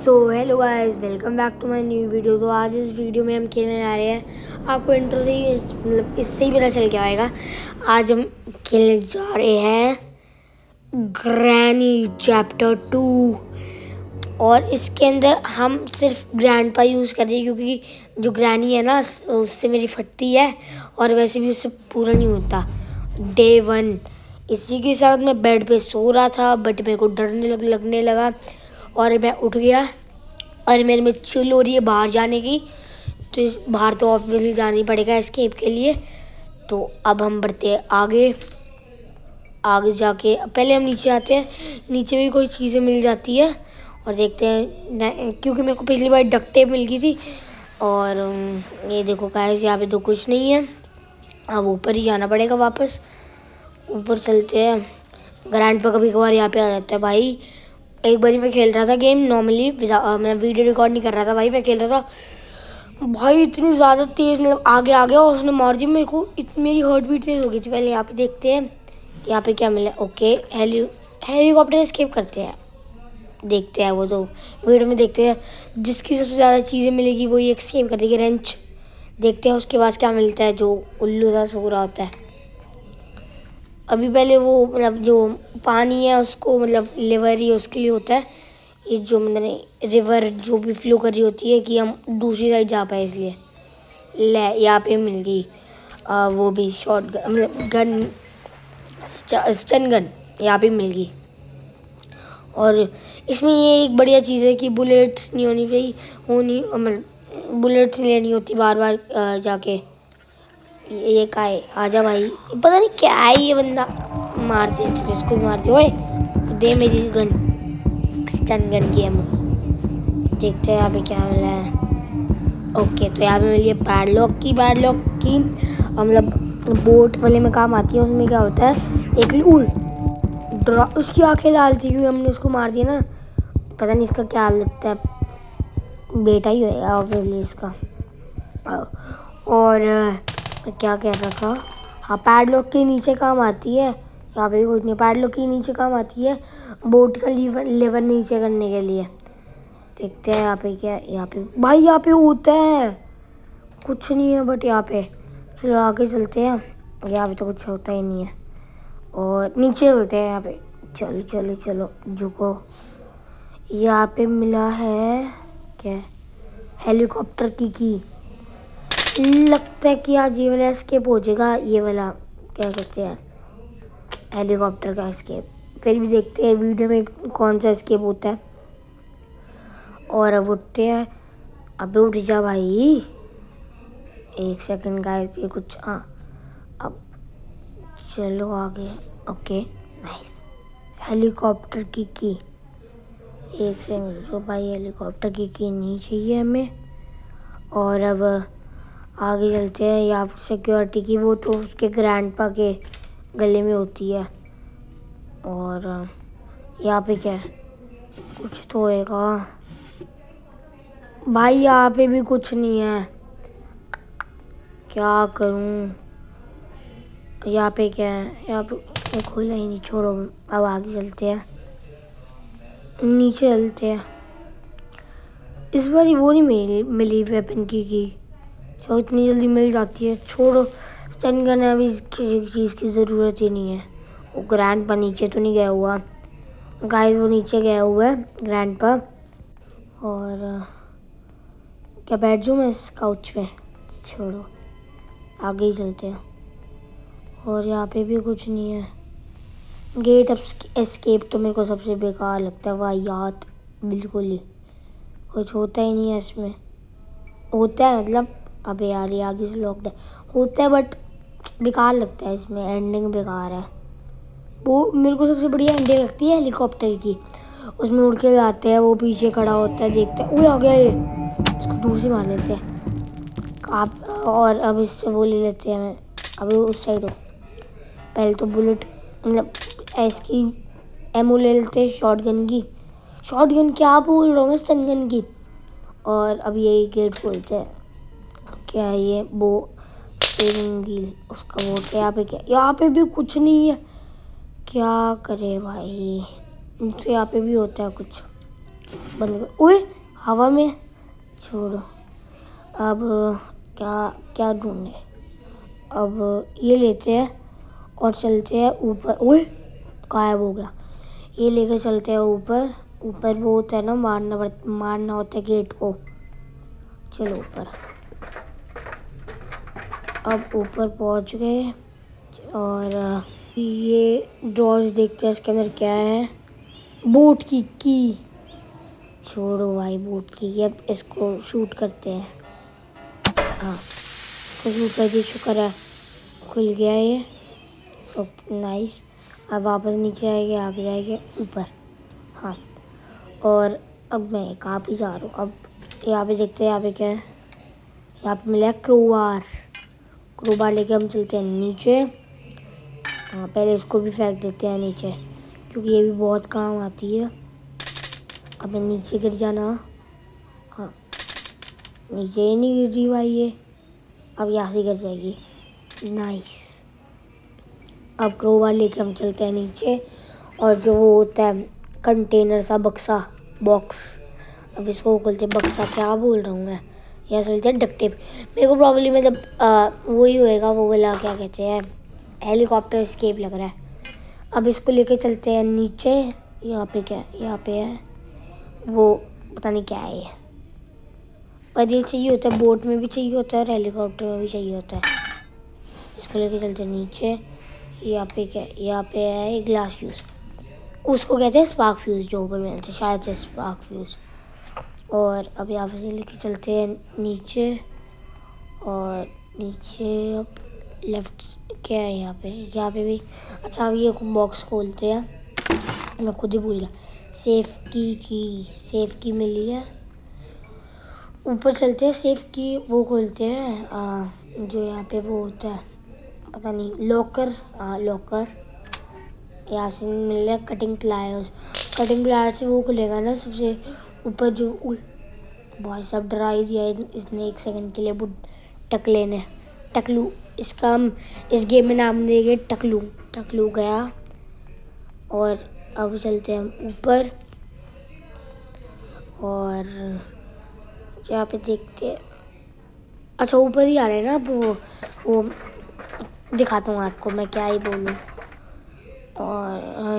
So hello guys, welcome back to my new video. तो आज इस वीडियो में हम खेलने जा रहे हैं, आपको इंट्रो से ही मतलब इससे ही पता चल गया होगा। आज हम खेलने जा रहे हैं ग्रैनी चैप्टर 2 और इसके अंदर हम सिर्फ ग्रैंडपा यूज़ कर रहे हैं क्योंकि जो ग्रैनी है ना उससे मेरी फटती है और वैसे भी उससे पूरा नहीं होता। डे 1 इसी के साथ मैं बेड पे सो रहा था बट मेरे को डर लगने लगा और मैं उठ गया और मेरे में चिल हो रही है बाहर जाने की। तो इस बाहर तो ऑब्वियसली जाना ही पड़ेगा एस्केप के लिए। तो अब हम बढ़ते हैं आगे जाके पहले हम नीचे आते हैं। नीचे भी कोई चीज़ें मिल जाती है और देखते हैं, क्योंकि मेरे को पिछली बार डक्ट टेप मिल गई थी। और ये देखो गाइस, यहाँ पे तो कुछ नहीं है। अब ऊपर ही जाना पड़ेगा, वापस ऊपर चलते हैं। ग्रैंडपा कभी कभार यहाँ पे आ जाता है भाई। एक बार मैं खेल रहा था गेम नॉर्मली, मैं वीडियो रिकॉर्ड नहीं कर रहा था भाई, मैं खेल रहा था भाई। इतनी ज़्यादा तेज़ मतलब आगे आ गया और उसने मार दी मेरे को। मेरी हार्ट बीट तेज़ हो गई थी। पहले यहाँ पे देखते हैं यहाँ पे क्या मिला। ओके, हेलीकॉप्टर एस्केप करते हैं, देखते हैं वो तो वीडियो में देखते हैं। जिसकी सबसे ज़्यादा चीज़ें मिलेगी वही एस्केप कर देगी। रेंच देखते हैं उसके बाद क्या मिलता है, जो उल्लू सा सो रहा होता है। अभी पहले वो मतलब जो पानी है उसको मतलब लेवर ही उसके लिए होता है। ये जो मतलब रिवर जो भी फ्लो कर रही होती है कि हम दूसरी साइड जा पाए, इसलिए ले यहाँ पे मिल गई वो भी शॉर्ट गन मतलब गन, स्टन गन यहाँ पे मिल गई। और इसमें ये एक बढ़िया चीज़ है कि बुलेट्स नहीं मतलब बुलेट्स नहीं लेनी होती बार बार जाके। ये का है, आजा भाई। पता नहीं क्या है ये बंदा, मारते हैं तो इसको मारते। ओए दे मेरी गन, स्टन गन की हम देखते हैं यहाँ पे क्या मिला है। ओके, तो यहाँ पे मिली है पैडलॉक की मतलब बोट वाले में काम आती है। उसमें क्या होता है, एक उसकी आंखें लाल थी क्योंकि हमने उसको मार दिया ना। पता नहीं इसका क्या लगता है, बेटा ही होएगा ऑब्वियसली इसका। और मैं क्या कह रहा था, हाँ पैडलॉक के नीचे काम आती है। यहाँ पे भी कुछ नहीं, पैडलॉक के नीचे काम आती है बोट का लेवर नीचे करने के लिए। देखते हैं यहाँ पे क्या, यहाँ पे भाई यहाँ पे होता है कुछ नहीं है बट यहाँ पे। चलो आगे चलते हैं, यहाँ पे तो कुछ होता ही नहीं है। और नीचे चलते हैं यहाँ पे। चलो चलो चलो झुको। यहाँ पे मिला है क्या, हेलीकॉप्टर की लगता है कि आज ये वाला एस्केप हो जाएगा। ये वाला क्या कहते हैं, हेलीकॉप्टर का एस्केप। फिर भी देखते हैं वीडियो में कौन सा एस्केप होता है। और अब उठते हैं। अब उठ जा भाई, एक सेकंड गाइस, ये कुछ अब चलो आगे। ओके नाइस, हेलीकॉप्टर की एक सेकंड। तो भाई हेलीकॉप्टर की नहीं चाहिए हमें। और अब आगे चलते हैं। यहाँ सिक्योरिटी की वो तो उसके ग्रैंडपा के गले में होती है। और यहाँ पे क्या है, कुछ तो होएगा भाई। यहाँ पे भी कुछ नहीं है, क्या करूँ। यहाँ पे क्या है, यहाँ पे खुला ही नहीं, छोड़ो। अब आगे चलते हैं, नीचे चलते हैं। इस बार वो नहीं मिली वेपन की तो इतनी जल्दी मिल जाती है। छोड़ो, स्टन गन है, अभी किसी चीज़ की ज़रूरत ही नहीं है। वो ग्रैंडपा नीचे तो नहीं गया हुआ गाइस, वो नीचे गया हुआ है ग्रैंडपा। और क्या बैठ जाऊँ मैं इस काउच पे, छोड़ो आगे ही चलते हैं। और यहाँ पे भी कुछ नहीं है। गेट एस्केप तो मेरे को सबसे बेकार लगता है, वाहियात बिल्कुल ही। कुछ होता ही नहीं है इसमें, होता है मतलब अबे यार ये आगे से लॉकड होता है बट बेकार लगता है इसमें, एंडिंग बेकार है। वो मेरे को सबसे बढ़िया एंडिंग लगती है हेलीकॉप्टर की, उसमें उड़ के जाते हैं, वो पीछे खड़ा होता है देखता है। आ गया ये, इसको दूर से मार लेते हैं आप। और अब इससे वो ले लेते हैं। अब उस साइड हो, पहले तो बुलेट मतलब इसकी एमओ ले लेते हैं, शॉटगन क्या बोल रहा हूँ मैं, स्टन गन की। और अब यही गेट खोलते हैं। क्या है ये, वो स्टीयरिंग व्हील उसका वो। यहाँ पे क्या, यहाँ पे भी कुछ नहीं है, क्या करे भाई। मुझसे यहाँ पे भी होता है कुछ, बंद कर। ओए हवा में छोड़ो। अब क्या क्या ढूंढे। अब ये लेते हैं और चलते हैं ऊपर। ओए गायब हो गया। ये लेकर चलते हैं ऊपर। ऊपर वो होता है ना, मारना होता है गेट को। चलो ऊपर। अब ऊपर पहुंच गए और ये ड्रॉर्स देखते हैं इसके अंदर क्या है। बोट की छोड़ो भाई, बोट की। अब इसको शूट करते हैं। हाँ, इसको शूट कर दिया, शुक्र है खुल गया ये। Okay nice. अब वापस नीचे आएंगे, आगे जाएंगे ऊपर। हाँ, और अब मैं कहाँ पे जा रहा हूँ। अब यहाँ पे देखते हैं यहाँ पे क्या है। यहाँ पे मिला क्रोबार। क्रोबार लेके हम चलते हैं नीचे। हाँ, पहले इसको भी फेंक देते हैं नीचे क्योंकि ये भी बहुत काम आती है। अब नीचे गिर जाना। हाँ, नीचे ही नहीं गिर रही भाई ये। अब यहाँ से गिर जाएगी। नाइस। अब क्रोबार लेके हम चलते हैं नीचे और जो वो होता है कंटेनर सा बॉक्स। अब इसको खोलते हैं। बक्सा क्या बोल रहा हूँ मैं। यहाँ से बोलते हैं डक्ट टेप। मेरे को प्रॉब्लम मतलब वही होएगा, वो वाला क्या कहते हैं, हेलीकॉप्टर एस्केप लग रहा है। अब इसको लेके चलते हैं नीचे। यहाँ पे क्या है, यहाँ पे है वो पता नहीं क्या है ये, पर ये चाहिए होता है, बोट में भी चाहिए होता है और हेलीकॉप्टर में भी चाहिए होता है। इसको लेके चलते हैं नीचे। यहाँ पे क्या है, यहाँ पे है ग्लास फ्यूज़। उसको कहते हैं स्पार्क फ्यूज़, जो ऊपर मिलते हैं शायद से स्पार्क फ्यूज़। और अब यहाँ पे से लेके चलते हैं नीचे। और नीचे अब लेफ्ट क्या है यहाँ पे भी। अच्छा, अब ये बॉक्स खोलते हैं। मैं खुद ही भूल गया। सेफ की मिली है। ऊपर चलते हैं, सेफ की वो खोलते हैं जो यहाँ पे वो होता है, पता नहीं, लॉकर। लॉकर। यहाँ से मिल रहा है कटिंग प्लायर्स से वो खुलेगा ना सबसे ऊपर जो। बहुत सब डरा ही दिया इसने एक सेकंड के लिए। टकले ने टकलू, इसका हम इस गेम में नाम देंगे टकलू गया। और अब चलते हैं हम ऊपर और यहाँ पे देखते हैं। अच्छा, ऊपर ही आ रहे हैं ना। अब वो दिखाता हूँ आपको, मैं क्या ही बोलूँ। और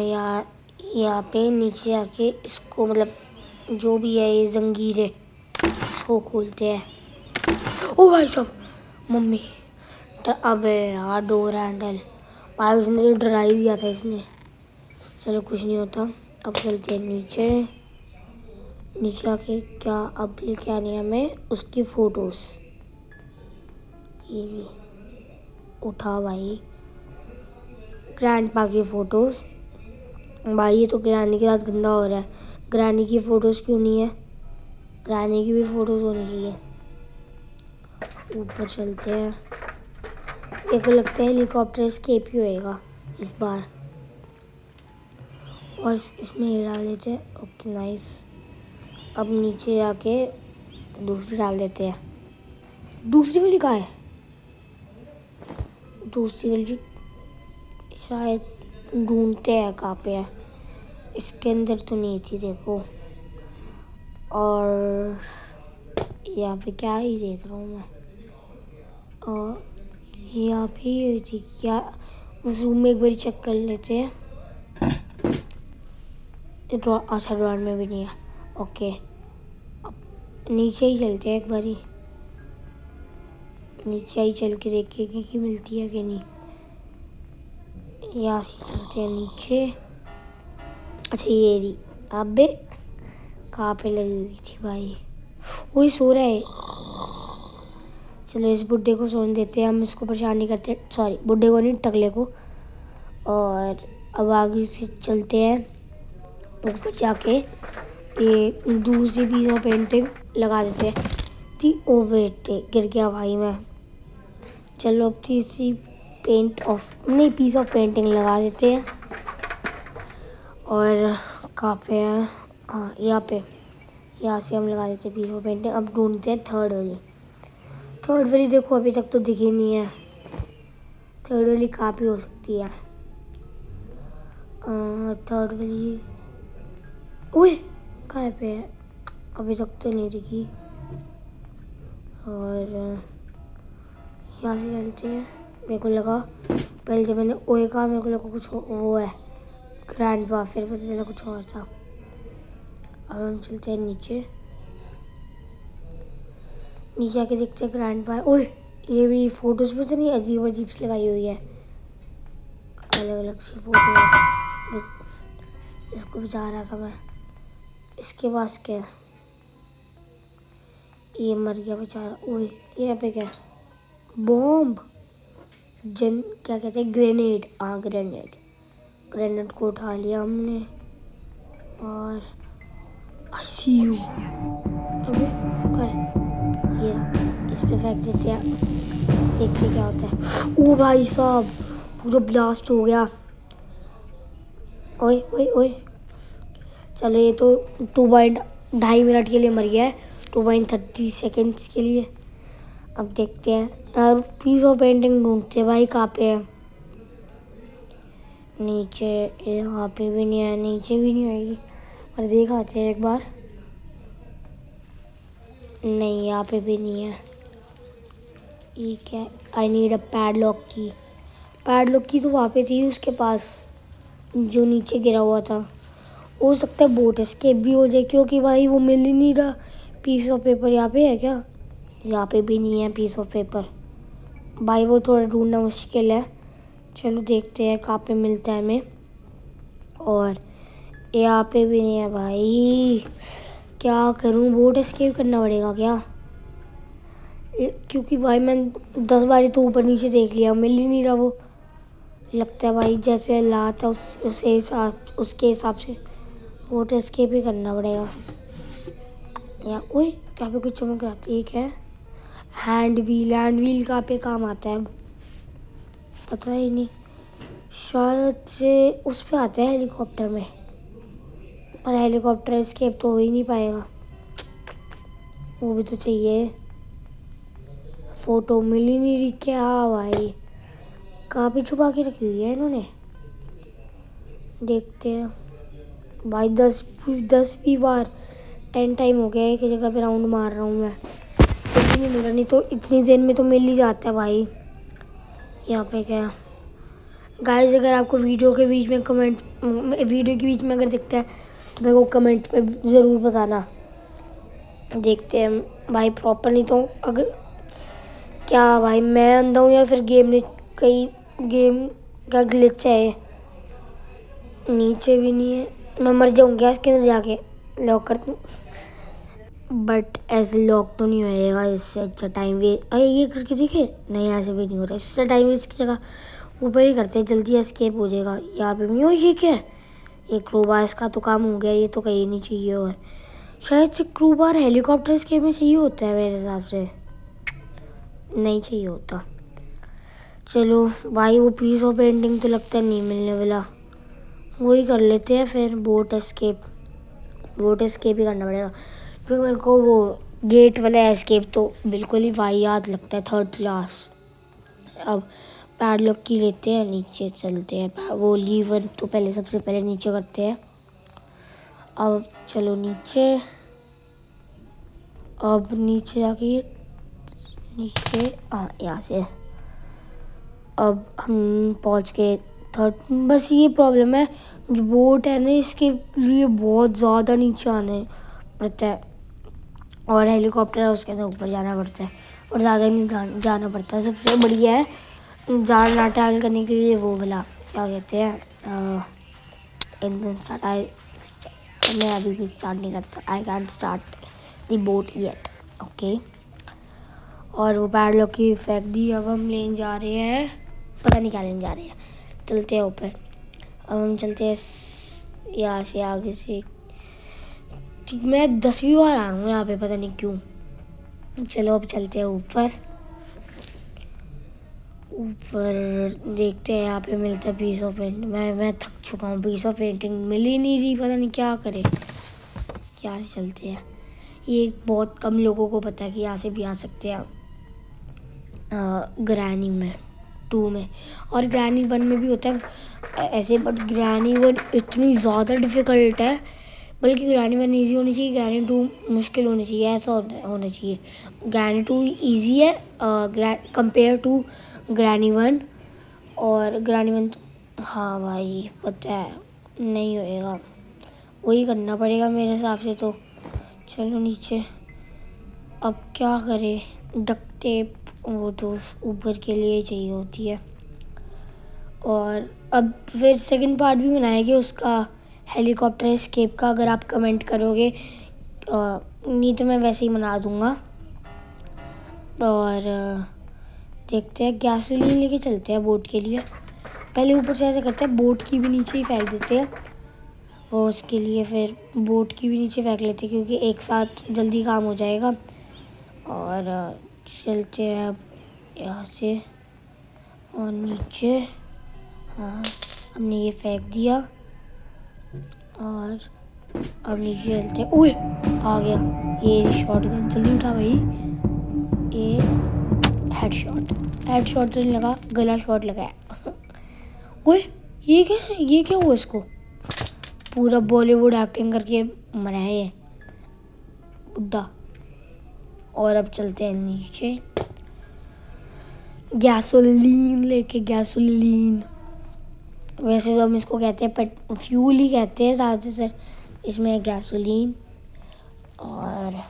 यहाँ पे नीचे आके इसको मतलब जो भी है ये जंजीरें, इसको खोलते हैं। ओ भाई साहब, मम्मी। अबे यार, डोर हैंडल भाई, उसने तो डरा ही दिया था इसने। चलो कुछ नहीं होता। अब चलते हैं नीचे आके क्या अब लेके आनी है हमें, उसकी फ़ोटोज़। ये उठा भाई, ग्रैंडपा की फ़ोटोज़। भाई ये तो ग्रैनी के साथ गंदा हो रहा है। ग्रैनी की फ़ोटोज़ क्यों नहीं है, ग्रैनी की भी फ़ोटोज़ होनी चाहिए। ऊपर चलते हैं। मेरे को लगता है हेलीकॉप्टर एस्केप ही होएगा इस बार। और इसमें ये डाल देते हैं। Okay nice. अब नीचे जाके दूसरी डाल देते हैं। दूसरी वाली कहाँ है? दूसरी वाली शायद ढूंढते हैं कहाँ पे है। इसके अंदर तो नहीं थी, देखो। और यहाँ पे क्या ही देख रहा हूँ मैं। और यहाँ पे ये थी क्या, उस रूम में एक बार चेक कर लेते हैं। अच्छा, ड्रॉर में भी नहीं है। ओके, अब नीचे ही चलते हैं एक बारी। नीचे ही चल के देखिए कि मिलती है कि नहीं। यहाँ से चलते हैं नीचे। अच्छा, ये रही। अबे कहाँ पे लगी हुई थी भाई। वही सो रहा है। चलो इस बुड्ढे को सोने देते हैं, हम इसको परेशान नहीं करते। सॉरी, बुड्ढे को नहीं, टकले को। और अब आगे से चलते हैं ऊपर जाके। ये दूसरी पीस ऑफ पेंटिंग लगा देते हैं। ओ बेटे, गिर गया भाई मैं। चलो अब तीसरी पीस ऑफ पेंटिंग लगा देते हैं। और कहाँ पे है, हाँ यहाँ पे। यहाँ से हम लगा देते हैं पीस ऑफ पेंटिंग। अब ढूंढते हैं थर्ड वाली। देखो अभी तक तो दिखी नहीं है। थर्ड वाली कहाँ पे हो सकती है। थर्ड वाली ओए कहाँ पे है। अभी तक तो नहीं दिखी। और यहाँ से चलते हैं। मेरे को लगा पहले जब मैंने ओए कहा मेरे को लगा कुछ वो है ग्रैंडपा, फिर पता चला कुछ और था। अब हम चलते हैं नीचे। नीचे आके देखते हैं ग्रैंडपा। ओए ये भी फोटोज में तो नहीं अजीब अजीब सी लगाई हुई है, अलग अलग सी फोटो है। इसको भी जा रहा था मैं। इसके पास क्या है? ये मर गया बेचारा। ओए ये यहाँ पे क्या है? बॉम्ब, क्या कहते हैं, ग्रेनेड। हाँ ग्रेनेड को उठा लिया हमने। और आई सी यू। अबे क्या है? ये रहा, इस पे फेंक देते हैं, देखते क्या होता है। ओ भाई साहब पूरा ब्लास्ट हो गया। ओए ओए ओए, चलो ये तो 2.2 मिनट के लिए मर गया है, 2.30 सेकेंड्स के लिए। अब देखते हैं। अब पीस ऑफ पेंटिंग ढूंढते हैं भाई, कहाँ पे है? नीचे, यहाँ पे भी नहीं है, नीचे भी नहीं आएगी, पर देख आते हैं एक बार। नहीं यहाँ पे भी नहीं है। ये क्या? आई नीड अ पैडलॉक की। पैडलॉक की तो वहाँ पे थी उसके पास, जो नीचे गिरा हुआ था। हो सकता है बोट एस्केप भी हो जाए, क्योंकि भाई वो मिल ही नहीं रहा। पीस ऑफ पेपर यहाँ पे है क्या? यहाँ पे भी नहीं है पीस ऑफ पेपर भाई, वो थोड़ा ढूंढना मुश्किल है। चलो देखते हैं कहाँ पे मिलता है हमें। और यहाँ पे भी नहीं है भाई, क्या करूँ? बोट एस्केप करना पड़ेगा क्या? क्योंकि भाई मैं 10 बार तो ऊपर नीचे देख लिया, मिल ही नहीं रहा वो। लगता है भाई जैसे हालात है उसके हिसाब से बोट एस्केप ही करना पड़ेगा। या ओए यहाँ पे कुछ चमक रहा था, एक है हैंड व्हील कहाँ पे काम आता है पता ही नहीं। शायद से उस पे आता है हेलीकॉप्टर में, पर हेलीकॉप्टर एस्केप तो हो ही नहीं पाएगा। वो भी तो चाहिए। फोटो मिल ही नहीं रही क्या भाई? कहाँ पे छुपा के रखी हुई है इन्होंने? देखते हैं भाई। 10वीं बार 10 टाइम हो गया है कि जगह पे राउंड मार रहा हूँ मैं, कुछ नहीं मिल रहा। नहीं तो इतनी देर में तो मिल ही जाता है भाई। यहाँ पे क्या गाइस? अगर आपको वीडियो के बीच में अगर दिखता है तो मेरे को कमेंट पे ज़रूर बताना। देखते हैं भाई प्रॉपर। नहीं तो अगर क्या भाई मैं अंधा हूँ या फिर गेम का ग्लिच है? नीचे भी नहीं है, मैं मर जाऊँगा इसके अंदर जाके। लॉक कर दूँ, बट ऐसे लॉक तो नहीं होएगा। इससे अच्छा टाइम वेस्ट। अरे ये करके देखे, नहीं ऐसे भी नहीं हो रहा। इससे टाइम वेस्ट की जगह ऊपर ही करते हैं, जल्दी एस्केप हो जाएगा। यहाँ पे भी हो। ये क्या है? ये क्रूबार, इसका तो काम हो गया। ये तो कहीं नहीं चाहिए। और शायद से क्रूबार हेलीकॉप्टर एस्केप में चाहिए होता है मेरे हिसाब से, नहीं चाहिए होता। चलो भाई वो पीस ऑफ पेंटिंग तो लगता है नहीं मिलने वाला, वही कर लेते हैं फिर। बोट एस्केप ही करना पड़ेगा, क्योंकि मेरे को वो गेट वाला एस्केप तो बिल्कुल ही वाहियात लगता है, 3rd क्लास। अब पैडलॉक की लेते हैं, नीचे चलते हैं। वो लीवर तो सबसे पहले नीचे करते हैं। अब चलो नीचे। अब नीचे जाके हाँ यहाँ से अब हम पहुँच गए 3rd। बस ये प्रॉब्लम है, जो बोट है ना इसके लिए बहुत ज़्यादा नीचे आने पड़ता है, और हेलीकॉप्टर है उसके अंदर ऊपर जाना पड़ता है, और ज़्यादा नहीं जाना पड़ता है। सबसे बढ़िया है ज़्यादा ट्रैवल करने के लिए वो वाला क्या कहते हैं, इंजन स्टार्ट। मैं अभी भी स्टार्ट नहीं करता। I can't start the boat yet. Okay. और वो पैडलॉक की फेंक दी। अब हम लेने जा रहे हैं, पता नहीं क्या लेने जा रहे हैं। चलते हैं ऊपर। अब हम चलते हैं यहाँ से आगे से। ठीक, मैं 10वीं बार आ रहा हूँ यहाँ पे, पता नहीं क्यों। चलो अब चलते हैं ऊपर देखते हैं। यहाँ पे मिलता है पीस ऑफ पेंटिंग। मैं थक चुका हूँ, पीस ऑफ पेंटिंग मिल ही नहीं रही, पता नहीं क्या करे। यहाँ से चलते हैं। ये बहुत कम लोगों को पता है कि यहाँ से भी आ सकते हैं ग्रैनी में 2 में, और ग्रैनी 1 में भी होता है ऐसे। बट ग्रैनी 1 इतनी ज़्यादा डिफ़िकल्ट है बल्कि ग्रैनी 1 ईजी होनी चाहिए, ग्रैनी 2 मुश्किल होनी चाहिए, ऐसा होना चाहिए। ग्रैनी 2 ईजी है कंपेयर टू ग्रैनी 1, और ग्रैनी 1 हाँ भाई पता है नहीं होएगा, वही करना पड़ेगा मेरे हिसाब से तो। चलो नीचे, अब क्या करें, डक्ट टेप वो तो ऊपर के लिए चाहिए होती है। और अब फिर सेकंड पार्ट भी बनाएंगे उसका, हेलीकॉप्टर एस्केप का, अगर आप कमेंट करोगे। नहीं तो मैं वैसे ही बना दूंगा। और देखते हैं, गैसोलीन लेके चलते हैं बोट के लिए। पहले ऊपर से ऐसे करते हैं, बोट की भी नीचे ही फेंक देते हैं, और उसके लिए फिर बोट की भी नीचे फेंक लेते हैं, क्योंकि एक साथ जल्दी काम हो जाएगा। और चलते हैं अब यहाँ से और नीचे। हाँ, हमने ये फेंक दिया और अब नीचे चलते हैं। ओए आ गया, ये शॉटगन, जल्दी उठा भाई। ये हेड शॉट तो नहीं लगा, गला शॉट लगाया। ओए ये क्या हुआ इसको? पूरा बॉलीवुड एक्टिंग करके मरा है ये बुड्ढा। और अब चलते हैं नीचे, गैसोलीन लेके। गैसोलीन वैसे तो हम इसको कहते हैं फ्यूल ही कहते हैं ज़्यादातर, इसमें गैसोलीन। और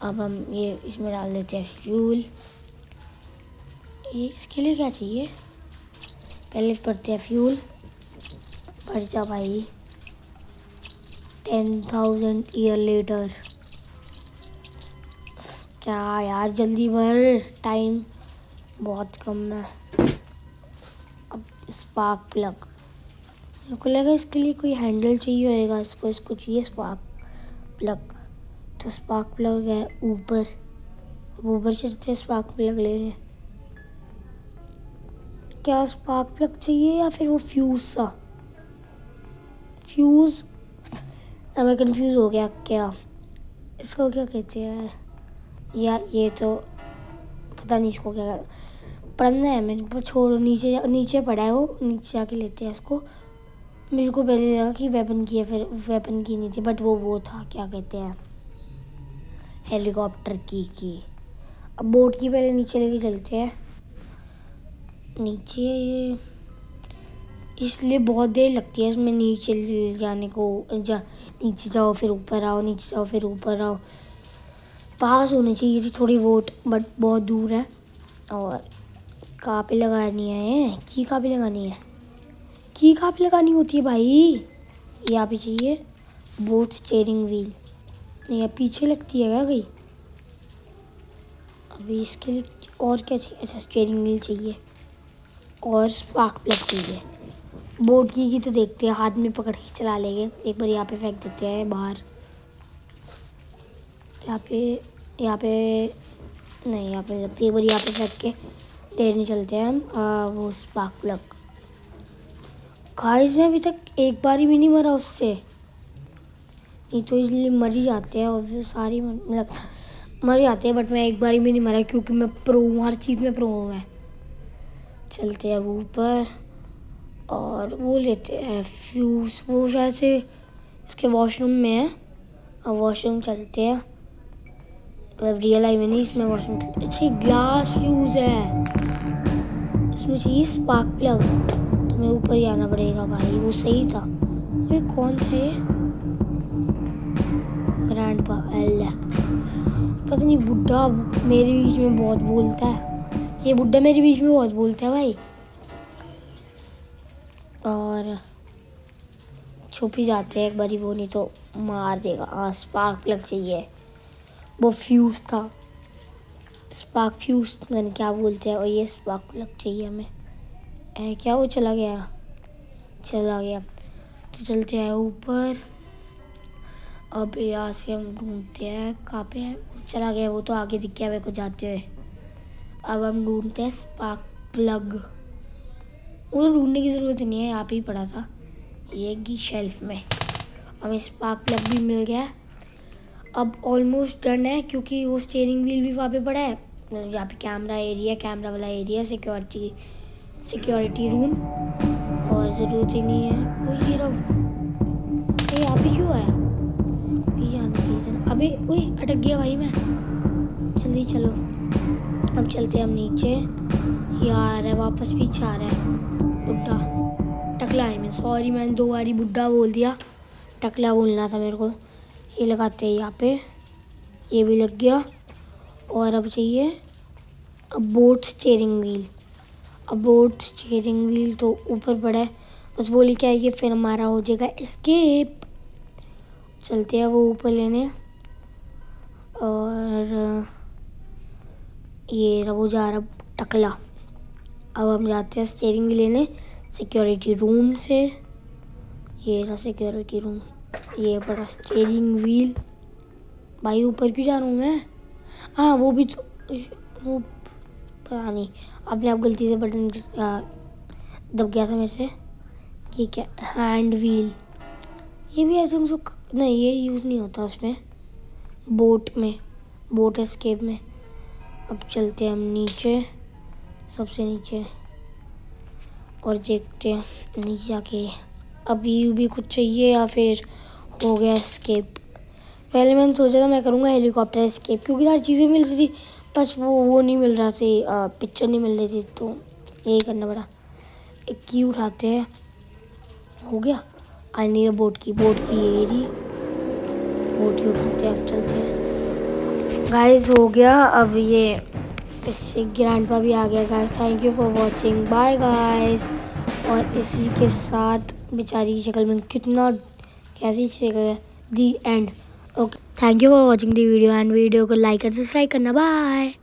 अब हम ये इसमें डाल देते हैं फ्यूल। ये इसके लिए क्या चाहिए, पहले पढ़ते हैं फ्यूल। पढ़ जा भाई। 10,000 ईयर लेटर। क्या यार, जल्दी भर, टाइम बहुत कम है। अब स्पार्क प्लग, मेरे को लगा इसके लिए कोई हैंडल चाहिए होएगा, इसको चाहिए स्पार्क प्लग। तो स्पार्क प्लग है ऊपर, ऊपर चढ़ते स्पार्क प्लग लेने। क्या स्पार्क प्लग चाहिए या फिर वो फ्यूज सा? फ्यूज, मैं कंफ्यूज हो गया, क्या इसको क्या कहते हैं, या ये तो पता नहीं इसको क्या पढ़ना है मेरे को। छोड़ो, नीचे पड़ा है वो, नीचे जाके लेते हैं इसको। मेरे को पहले लगा कि वेपन की है, फिर वेपन की नीचे, बट वो था क्या कहते हैं, हेलीकॉप्टर की। अब बोट की पहले नीचे लेके चलते हैं। नीचे इसलिए बहुत देर लगती है इसमें नीचे जाने को। नीचे जाओ फिर ऊपर आओ, नीचे जाओ फिर ऊपर आओ। पास होनी चाहिए थी थोड़ी बोट, बट बहुत दूर है। और कहाँ पे लगानी है की, कहाँ पे लगानी है की, कहाँ पे लगानी होती है भाई? यहाँ पे चाहिए बोट स्टीयरिंग व्हील। नहीं, पीछे लगती है क्या कहीं? अभी इसके लिए और क्या चाहिए? अच्छा, स्टीयरिंग व्हील चाहिए और स्पार्क प्लग चाहिए। बोट की तो देखते हैं, हाथ में पकड़ के चला लेंगे। एक बार यहाँ पे फेंक देते हैं बाहर। यहाँ पे नहीं, यहाँ पे लगती है। एक बार यहाँ पे फेंक के लेने चलते हैं हम वो स्पार्क प्लग। गाइस, मैं अभी तक एक बार भी नहीं मरा उससे। नहीं तो इसलिए मर ही जाते हैं, और फिर सारी मतलब मर जाते हैं, बट मैं एक बार भी नहीं मरा, क्योंकि मैं प्रो हूँ, हर चीज़ में प्रो हूँ मैं। चलते हैं ऊपर और वो लेते हैं फ्यूज़। वो शायद से उसके वॉशरूम में है। अब वॉशरूम चलते हैं, मतलब रियल लाइफ में नहीं, इसमें वॉशरूम। अच्छा, ग्लास फ्यूज़ है, इसमें चाहिए स्पार्क प्लग। तो मैं ऊपर ही आना पड़ेगा भाई, वो सही था। ये कौन था ये? ग्रैंडपा एल, पता नहीं। बुड्ढा मेरे बीच में बहुत बोलता है, ये बुड्ढा मेरे बीच में बहुत बोलता है भाई। और छुप ही जाते हैं एक बारी, वो नहीं तो मार देगा। हाँ, स्पार्क प्लग चाहिए, वो फ्यूज़ था, स्पार्क फ्यूज़ क्या बोलते हैं। और ये स्पार्क प्लग चाहिए हमें। क्या वो चला गया? तो चलते हैं ऊपर। अब यहाँ से हम ढूंढते हैं कहाँ पे है। वो चला गया, वो तो आगे दिख गया मेरे को जाते हुए। अब हम ढूंढते हैं स्पार्क प्लग। वो ढूंढने की ज़रूरत नहीं है, यहाँ पे ही पड़ा था ये की शेल्फ में। हमें स्पार्क प्लग भी मिल गया। अब ऑलमोस्ट डन है, क्योंकि वो स्टीयरिंग व्हील भी वहाँ पे पड़ा है। यहाँ पे कैमरा वाला एरिया, सिक्योरिटी रूम। और ज़रूरत ही नहीं है वो, ये रहा। यहाँ पे क्यों आया? अबे ओए अटक गया भाई मैं। जल्दी चलो, अब चलते हैं हम नीचे। यार है वापस पीछे आ रहा है बुड्ढा। टकला है, मैं सॉरी, मैंने 2 बारी बुड्ढा बोल दिया, टकला बोलना था मेरे को। ये लगाते हैं यहाँ पे, ये भी लग गया। और अब चाहिए बोट स्टीयरिंग व्हील। अब बोट स्टीयरिंग व्हील तो ऊपर पड़ा है, बस वो लेके आएगी फिर हमारा हो जाएगा एस्केप। चलते हैं वो ऊपर लेने। और ये वो जा रहा टकला। अब हम जाते हैं स्टीयरिंग व्हील लेने सिक्योरिटी रूम से। ये रहा सिक्योरिटी रूम, ये बड़ा स्टीयरिंग व्हील। भाई ऊपर क्यों जा रहा हूँ मैं? हाँ वो भी तो, वो पता नहीं, अपने आप गलती से बटन दब गया था मेरे से। ये क्या, हैंड व्हील, ये भी ऐसे नहीं, ये यूज़ नहीं होता उसमें, बोट में, बोट एस्केप में। अब चलते हैं हम नीचे, सबसे नीचे, और देखते हैं नीचे जाके अभी भी कुछ चाहिए या फिर हो गया एस्केप। पहले मैंने सोचा था मैं करूँगा हेलीकॉप्टर एस्केप, क्योंकि हर चीज़ें मिल रही थी, बस वो नहीं मिल रहा थी, पिक्चर नहीं मिल रही थी, तो यही करना पड़ा। एक की उठाते हैं, हो गया। आई नीड बोट की ये रही बोट की, उठाते हैं। अब चलते हैं गाइस, हो गया। अब ये इससे ग्रैंडपा भी आ गया guys. Thank you for watching, bye guys. और इसी के साथ बेचारी की शक्ल में कितना कैसी शक्ल है, the end. Okay, thank you for watching the video, and video को लाइक और सब्सक्राइब करना, बाय।